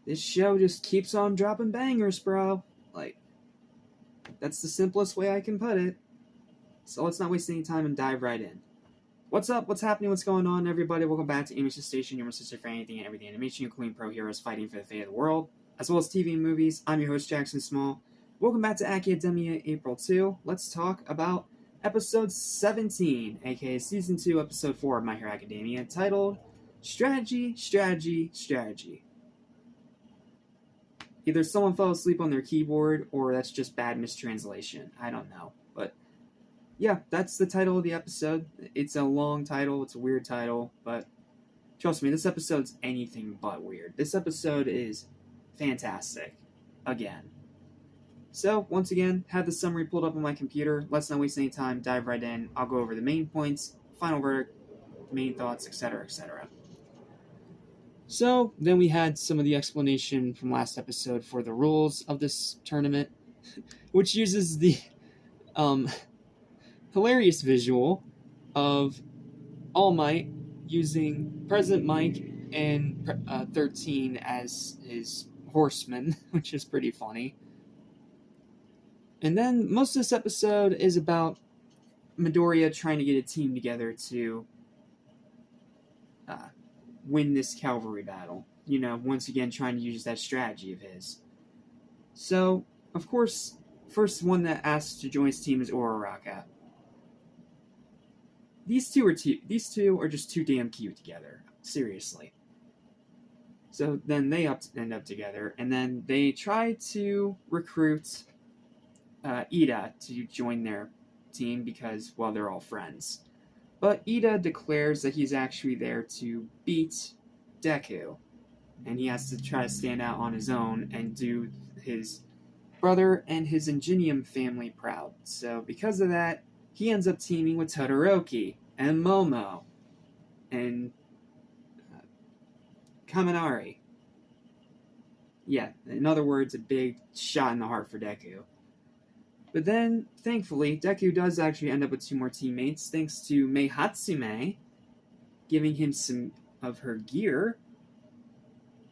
This show just keeps on dropping bangers, bro. Like, that's the simplest way I can put it. So let's not waste any time and dive right in. What's up? What's happening? What's going on, everybody? Welcome back to Animation Station, your sister for anything and everything animation, including pro heroes fighting for the fate of the world, as well as TV and movies. I'm your host, Jackson Small. Welcome back to Academia April 2. Let's talk about episode 17, aka season 2, episode 4 of My Hero Academia, titled Strategy, Strategy, Strategy. Either someone fell asleep on their keyboard, or that's just bad mistranslation. I don't know. But yeah, that's the title of the episode. It's a long title, it's a weird title, but trust me, this episode's anything but weird. This episode is fantastic. Again. So, once again, have the summary pulled up on my computer. Let's not waste any time, dive right in. I'll go over the main points, final verdict, main thoughts, etc., etc. So, then we had some of the explanation from last episode for the rules of this tournament, which uses the hilarious visual of All Might using President Mike and 13 as his horseman, which is pretty funny. And then most of this episode is about Midoriya trying to get a team together to win this Calvary Battle. You know, once again trying to use that strategy of his. So, of course, first one that asks to join his team is Uraraka. These two are just too damn cute together. Seriously. So then they end up together, and then they try to recruit Ida to join their team because, well, they're all friends. But Ida declares that he's actually there to beat Deku, and he has to try to stand out on his own and do his brother and his Ingenium family proud. So because of that, he ends up teaming with Todoroki and Momo and Kaminari. Yeah, in other words, a big shot in the heart for Deku. But then, thankfully, Deku does actually end up with two more teammates, thanks to Mei Hatsume giving him some of her gear,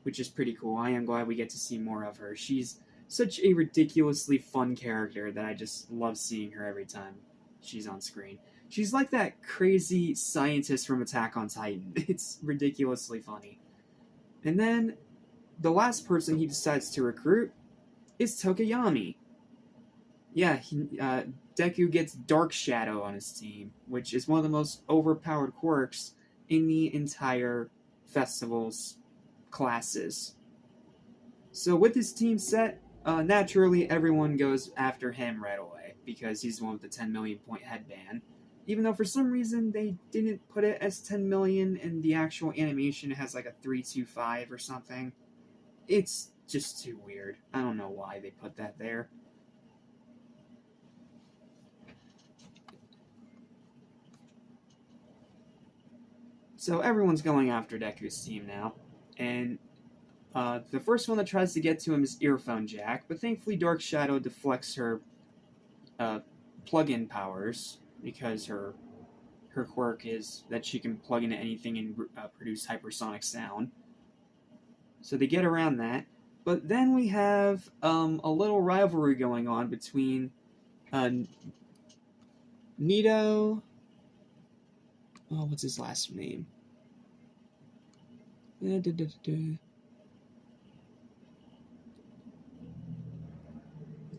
which is pretty cool. I am glad we get to see more of her. She's such a ridiculously fun character that I just love seeing her every time she's on screen. She's like that crazy scientist from Attack on Titan. It's ridiculously funny. And then, the last person he decides to recruit is Tokoyami. Yeah, Deku gets Dark Shadow on his team, which is one of the most overpowered quirks in the entire festival's classes. So with his team set, naturally everyone goes after him right away, because he's the one with the 10 million point headband. Even though for some reason they didn't put it as 10 million in the actual animation, it has like a 325 or something. It's just too weird. I don't know why they put that there. So everyone's going after Deku's team now, and the first one that tries to get to him is Earphone Jack, but thankfully Dark Shadow deflects her plug-in powers, because her quirk is that she can plug into anything and produce hypersonic sound. So they get around that, but then we have a little rivalry going on between Nito... Oh, what's his last name? Team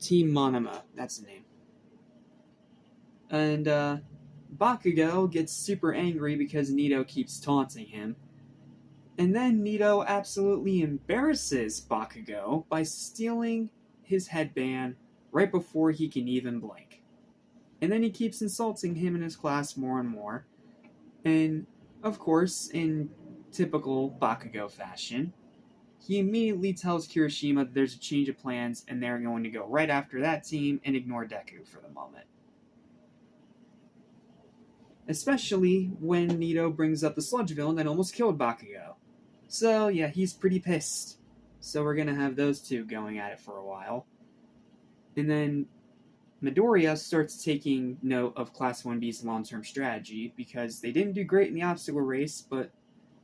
Monoma, that's the name. And Bakugo gets super angry because Nito keeps taunting him. And then Nito absolutely embarrasses Bakugo by stealing his headband right before he can even blink. And then he keeps insulting him in his class more and more. And, of course, in typical Bakugo fashion, he immediately tells Kirishima that there's a change of plans and they're going to go right after that team and ignore Deku for the moment. Especially when Nito brings up the sludge villain that almost killed Bakugo. So, yeah, he's pretty pissed. So we're going to have those two going at it for a while. And then Midoriya starts taking note of Class 1B's long-term strategy, because they didn't do great in the obstacle race, but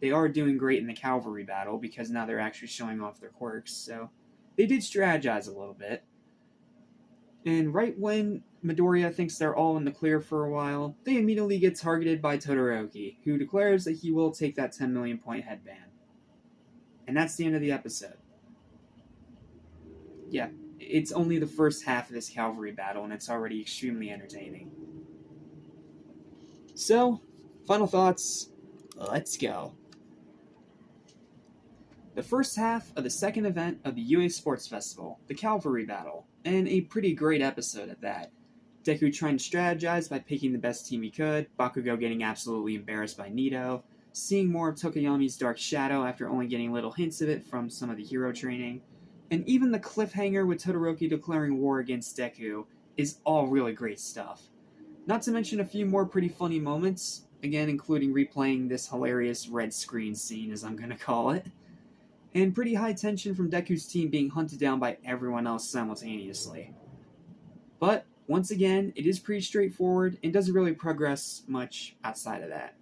they are doing great in the Calvary Battle because now they're actually showing off their quirks, so they did strategize a little bit. And right when Midoriya thinks they're all in the clear for a while, they immediately get targeted by Todoroki, who declares that he will take that 10 million point headband. And that's the end of the episode. Yeah, it's only the first half of this Calvary Battle, and it's already extremely entertaining. So, final thoughts, let's go. The first half of the second event of the UA Sports Festival, the Calvary Battle, and a pretty great episode at that. Deku trying to strategize by picking the best team he could, Bakugo getting absolutely embarrassed by Nito, seeing more of Tokoyami's dark shadow after only getting little hints of it from some of the hero training, and even the cliffhanger with Todoroki declaring war against Deku is all really great stuff. Not to mention a few more pretty funny moments, again including replaying this hilarious red screen scene, as I'm going to call it, and pretty high tension from Deku's team being hunted down by everyone else simultaneously. But, once again, it is pretty straightforward and doesn't really progress much outside of that.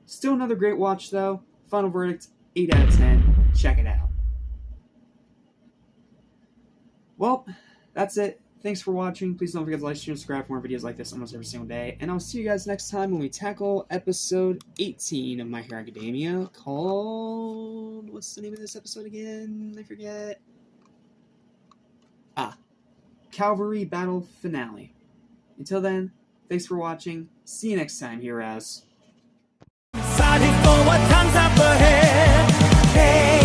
Still another great watch though. Final verdict, 8 out of 10. Check it out. Well, that's it. Thanks for watching. Please don't forget to like, share, and subscribe for more videos like this almost every single day. And I'll see you guys next time when we tackle episode 18 of My Hero Academia called... What's the name of this episode again? I forget. Calvary Battle Finale. Until then, thanks for watching. See you next time, heroes. Excited for what comes up ahead. Hey.